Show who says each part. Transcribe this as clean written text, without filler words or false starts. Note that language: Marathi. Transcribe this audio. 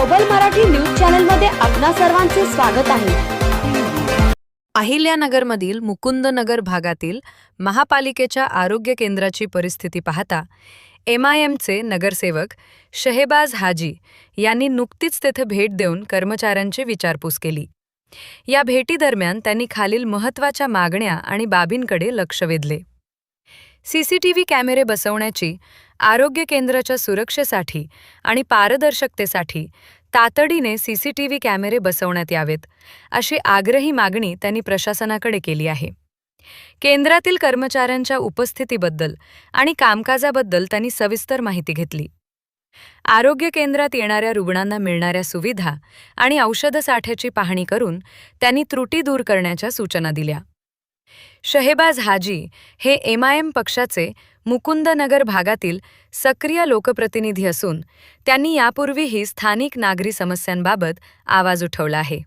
Speaker 1: प्रबल मराठी न्यूज चॅनल मध्ये आपणा सर्वांचे स्वागत आहे।
Speaker 2: अहिल्यानगरमधील मुकुंदनगर भागातील महापालिकेच्या आरोग्य केंद्राची परिस्थिती पाहता MIMचे नगरसेवक शहेबाज हाजी यांनी नुकतीच तेथे भेट देऊन कर्मचाऱ्यांची विचारपूस केली। या भेटीदरम्यान त्यांनी खालील महत्त्वाच्या मागण्या आणि बाबींकडे लक्ष वेधले। CCTV कॅमेरे बसवण्याची, आरोग्य केंद्राच्या सुरक्षेसाठी आणि पारदर्शकतेसाठी तातडीने CCTV कॅमेरे बसवण्यात यावेत, अशी आग्रही मागणी त्यांनी प्रशासनाकडे केली आहे। केंद्रातील कर्मचाऱ्यांच्या उपस्थितीबद्दल आणि कामकाजाबद्दल त्यांनी सविस्तर माहिती घेतली। आरोग्य केंद्रात येणाऱ्या रुग्णांना मिळणाऱ्या सुविधा आणि औषध साठ्याची पाहणी करून त्यांनी त्रुटी दूर करण्याच्या सूचना दिल्या। शहेबाज हाजी हे MIM पक्षाचे मुकुंदनगर भागातील सक्रिय लोकप्रतिनिधी असून त्यांनी यापूर्वीही स्थानिक नागरी समस्यांबाबत आवाज उठवला आहे।